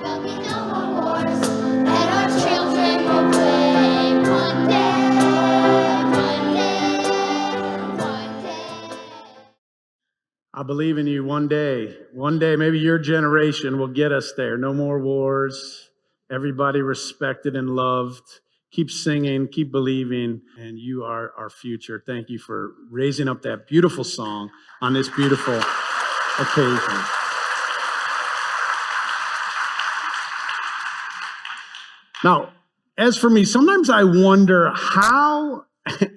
There'll be no more wars, and our children will play one day, one day, one day. I believe in you one day. One day, maybe your generation will get us there. No more wars. Everybody respected and loved. Keep singing, keep believing, and you are our future. Thank you for raising up that beautiful song on this beautiful occasion. Now, as for me, sometimes I wonder how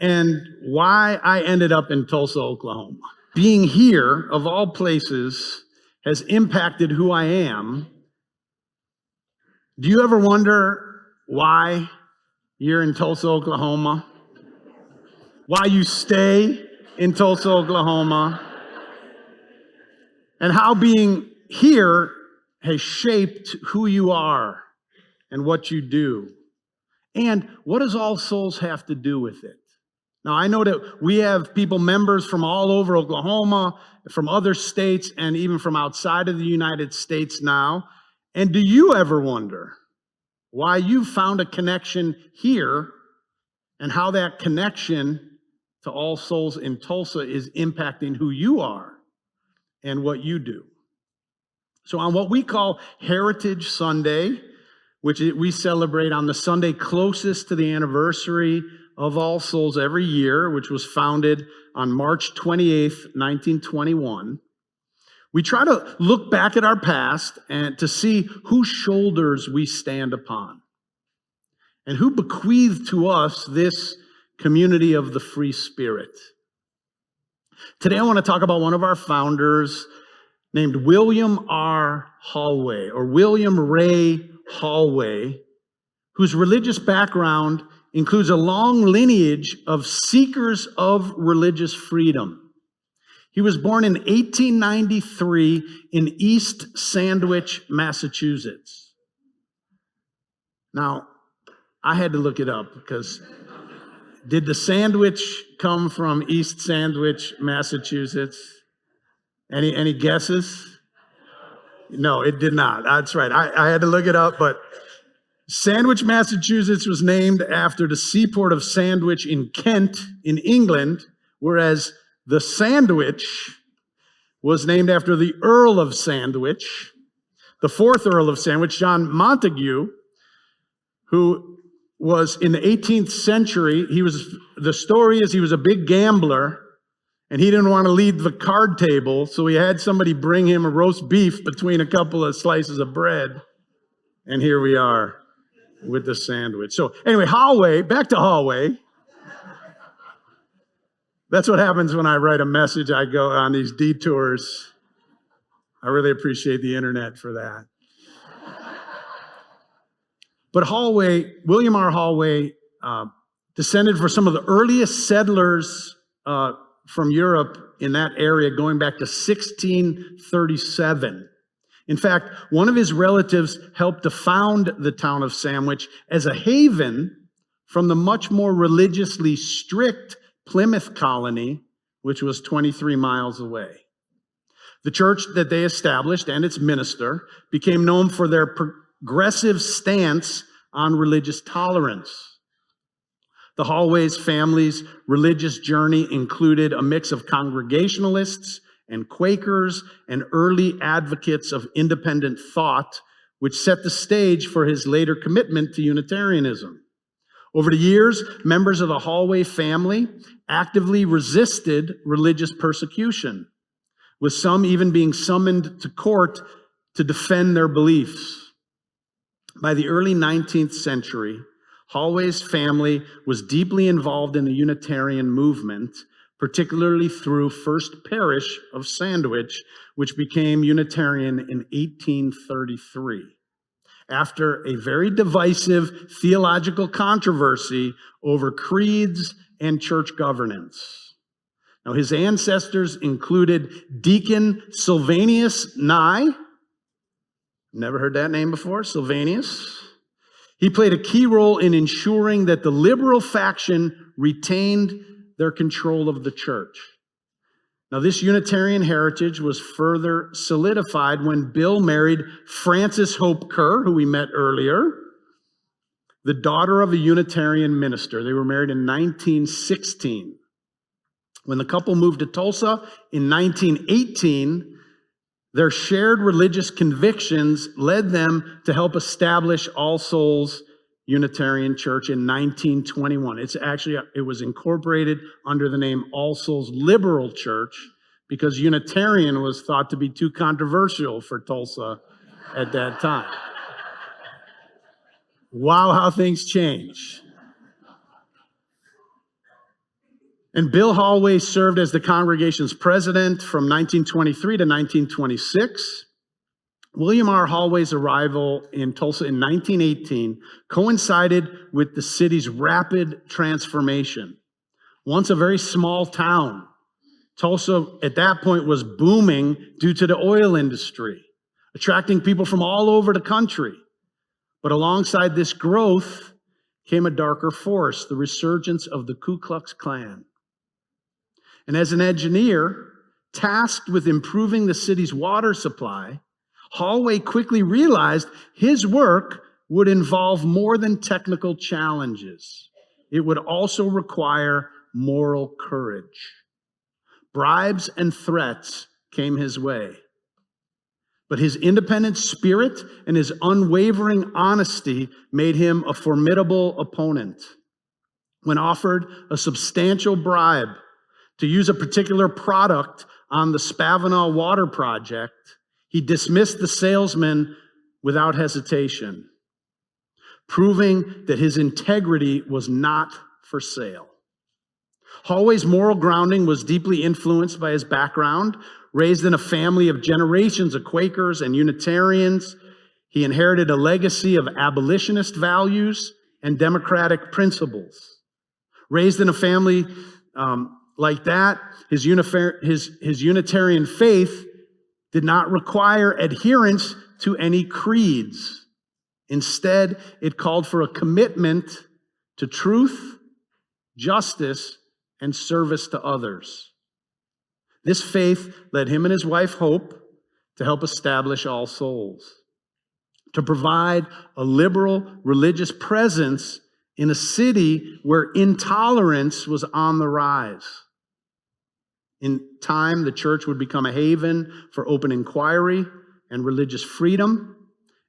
and why I ended up in Tulsa, Oklahoma. Being here, of all places, has impacted who I am. Do you ever wonder why you're in Tulsa, Oklahoma? Why you stay in Tulsa, Oklahoma? And how being here has shaped who you are and what you do. And what does All Souls have to do with it? Now, I know that we have people, members from all over Oklahoma, from other states, and even from outside of the United States now. And do you ever wonder why you found a connection here and how that connection to All Souls in Tulsa is impacting who you are and what you do? So on what we call Heritage Sunday, which we celebrate on the Sunday closest to the anniversary of All Souls every year, which was founded on March 28th, 1921, we try to look back at our past and to see whose shoulders we stand upon and who bequeathed to us this community of the free spirit. Today I want to talk about one of our founders named William R. Hallway, or William Ray Hallway, whose religious background includes a long lineage of seekers of religious freedom. He was born in 1893 in East Sandwich, Massachusetts. Now, I had to look it up because did the sandwich come from East Sandwich, Massachusetts? Any guesses? No, it did not. That's right. I had to look it up, but Sandwich, Massachusetts was named after the seaport of Sandwich in Kent, in England, whereas the Sandwich was named after the Earl of Sandwich, the fourth Earl of Sandwich, John Montague, who was in the 18th century. The story is he was a big gambler, and he didn't want to lead the card table, so he had somebody bring him a roast beef between a couple of slices of bread. And here we are with the sandwich. So anyway, Hallway, back to Hallway. That's what happens when I write a message. I go on these detours. I really appreciate the internet for that. But Hallway, William R. Hallway, descended from some of the earliest settlers from Europe in that area going back to 1637. In fact, one of his relatives helped to found the town of Sandwich as a haven from the much more religiously strict Plymouth colony, which was 23 miles away. The church that they established and its minister became known for their progressive stance on religious tolerance. The Hallways family's religious journey included a mix of Congregationalists and Quakers and early advocates of independent thought, which set the stage for his later commitment to Unitarianism. Over the years, members of the Hallway family actively resisted religious persecution, with some even being summoned to court to defend their beliefs. By the early 19th century, Hallway's family was deeply involved in the Unitarian movement, particularly through First Parish of Sandwich, which became Unitarian in 1833, after a very divisive theological controversy over creeds and church governance. Now, his ancestors included Deacon Sylvanus Nye. Never heard that name before, Sylvanus. He played a key role in ensuring that the liberal faction retained their control of the church. Now, this Unitarian heritage was further solidified when Bill married Frances Hope Kerr, who we met earlier, the daughter of a Unitarian minister. They were married in 1916. When the couple moved to Tulsa in 1918, their shared religious convictions led them to help establish All Souls Unitarian Church in 1921. It was incorporated under the name All Souls Liberal Church because Unitarian was thought to be too controversial for Tulsa at that time. Wow, how things change. And Bill Hallway served as the congregation's president from 1923 to 1926. William R. Hallway's arrival in Tulsa in 1918 coincided with the city's rapid transformation. Once a very small town, Tulsa at that point was booming due to the oil industry, attracting people from all over the country. But alongside this growth came a darker force, the resurgence of the Ku Klux Klan. And as an engineer tasked with improving the city's water supply, Hallway quickly realized his work would involve more than technical challenges. It would also require moral courage. Bribes and threats came his way. But his independent spirit and his unwavering honesty made him a formidable opponent. When offered a substantial bribe to use a particular product on the Lavanhar water project, he dismissed the salesman without hesitation, proving that his integrity was not for sale. Hallway's moral grounding was deeply influenced by his background. Raised in a family of generations of Quakers and Unitarians, he inherited a legacy of abolitionist values and democratic principles. Raised in a family like that, his Unitarian faith did not require adherence to any creeds. Instead, it called for a commitment to truth, justice, and service to others. This faith led him and his wife, Hope, to help establish All Souls, to provide a liberal religious presence in a city where intolerance was on the rise. In time, the church would become a haven for open inquiry and religious freedom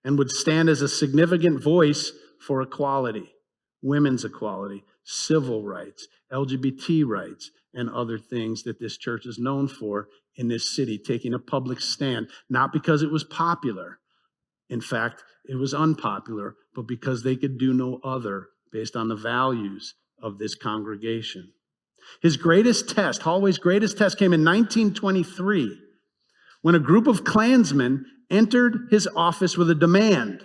and would stand as a significant voice for equality, women's equality, civil rights, LGBT rights, and other things that this church is known for in this city, taking a public stand, not because it was popular. In fact, it was unpopular, but because they could do no other based on the values of this congregation. His greatest test, Hallway's greatest test, came in 1923 when a group of Klansmen entered his office with a demand: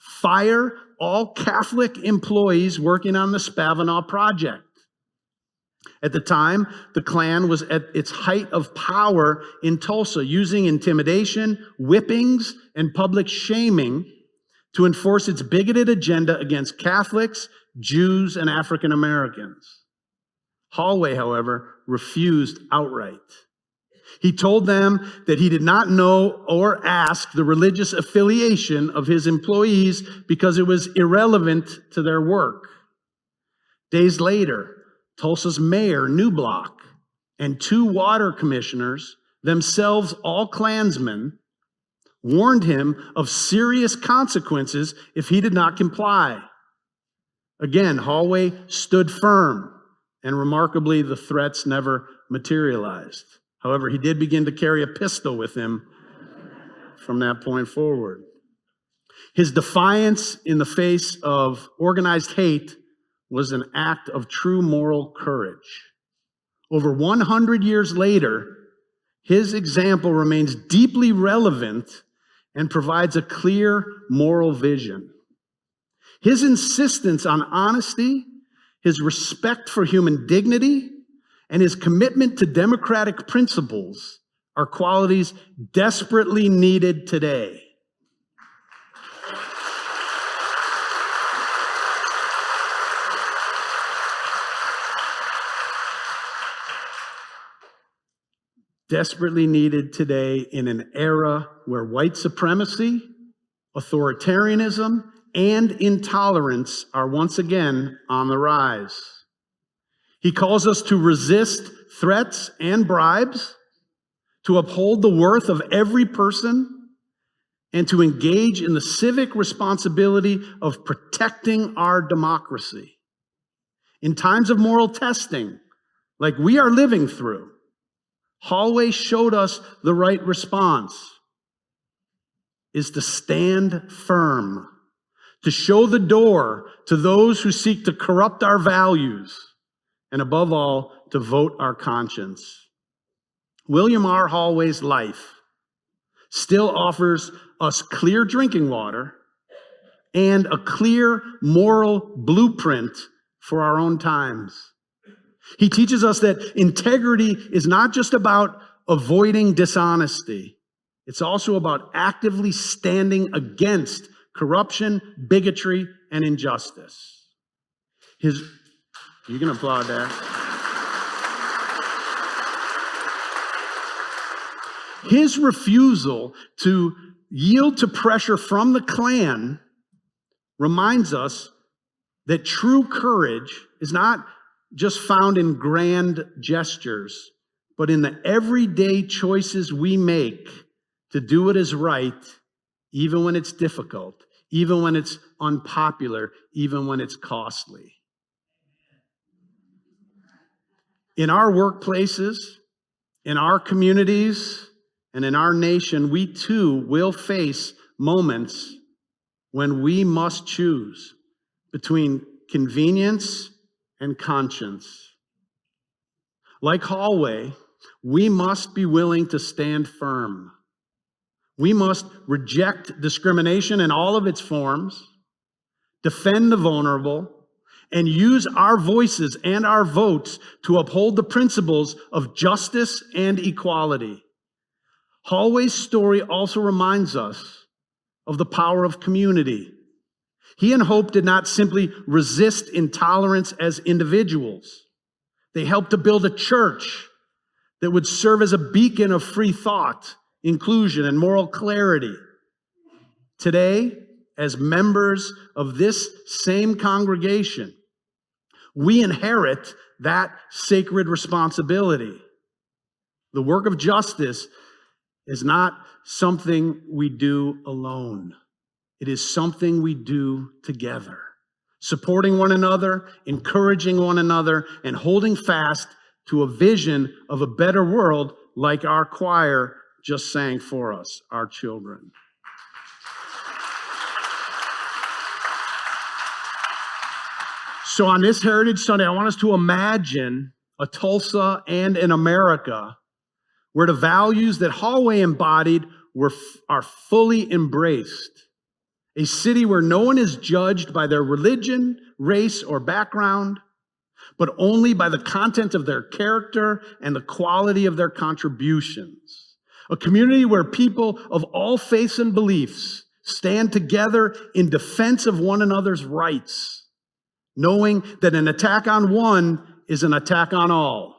fire all Catholic employees working on the Lavanhar project. At the time, the Klan was at its height of power in Tulsa, using intimidation, whippings, and public shaming to enforce its bigoted agenda against Catholics, Jews, and African Americans. Hallway, however, refused outright. He told them that he did not know or ask the religious affiliation of his employees because it was irrelevant to their work. Days later, Tulsa's mayor, Newblock, and 2 water commissioners, themselves all Klansmen, warned him of serious consequences if he did not comply. Again, Hallway stood firm, and remarkably, the threats never materialized. However, he did begin to carry a pistol with him from that point forward. His defiance in the face of organized hate was an act of true moral courage. Over 100 years later, his example remains deeply relevant and provides a clear moral vision. His insistence on honesty, his respect for human dignity, and his commitment to democratic principles are qualities desperately needed today. desperately needed today in an era where white supremacy, authoritarianism, and intolerance are once again on the rise. He calls us to resist threats and bribes, to uphold the worth of every person, and to engage in the civic responsibility of protecting our democracy. In times of moral testing, like we are living through, Hallway showed us the right response is to stand firm, to show the door to those who seek to corrupt our values, and above all, to vote our conscience. William R. Hallway's life still offers us clear drinking water and a clear moral blueprint for our own times. He teaches us that integrity is not just about avoiding dishonesty. It's also about actively standing against corruption, bigotry, and injustice. You can applaud that. His refusal to yield to pressure from the Klan reminds us that true courage is not just found in grand gestures, but in the everyday choices we make to do what is right, even when it's difficult, even when it's unpopular, even when it's costly. In our workplaces, in our communities, and in our nation, we too will face moments when we must choose between convenience and conscience. Like Hallway, we must be willing to stand firm. We must reject discrimination in all of its forms, defend the vulnerable, and use our voices and our votes to uphold the principles of justice and equality. Hallway's story also reminds us of the power of community. He and Hope did not simply resist intolerance as individuals. They helped to build a church that would serve as a beacon of free thought, inclusion, and moral clarity. Today, as members of this same congregation, we inherit that sacred responsibility. The work of justice is not something we do alone. It is something we do together, supporting one another, encouraging one another, and holding fast to a vision of a better world like our choir just sang for us, our children. So on this Heritage Sunday, I want us to imagine a Tulsa and an America where the values that Hallway embodied are fully embraced. A city where no one is judged by their religion, race, or background, but only by the content of their character and the quality of their contributions. A community where people of all faiths and beliefs stand together in defense of one another's rights, knowing that an attack on one is an attack on all.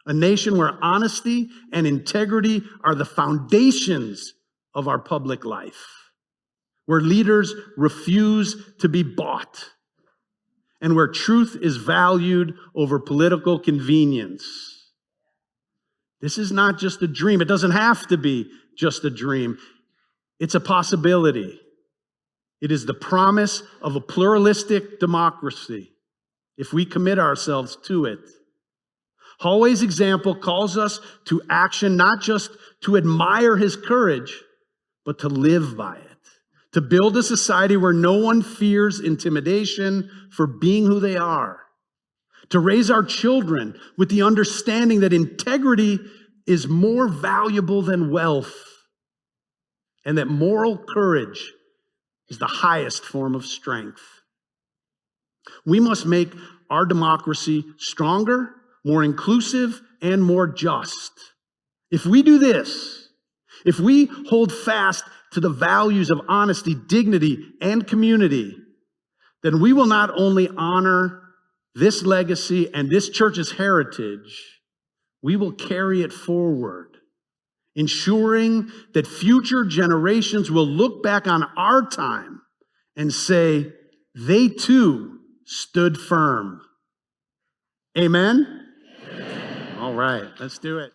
A nation where honesty and integrity are the foundations of our public life, where leaders refuse to be bought, and where truth is valued over political convenience. This is not just a dream. It doesn't have to be just a dream. It's a possibility. It is the promise of a pluralistic democracy if we commit ourselves to it. Hallway's example calls us to action, not just to admire his courage, but to live by it. To build a society where no one fears intimidation for being who they are. To raise our children with the understanding that integrity is more valuable than wealth, and that moral courage is the highest form of strength. We must make our democracy stronger, more inclusive, and more just. If we do this, if we hold fast to the values of honesty, dignity, and community, then we will not only honor this legacy and this church's heritage, we will carry it forward, ensuring that future generations will look back on our time and say, they too stood firm. Amen? Amen. All right, let's do it.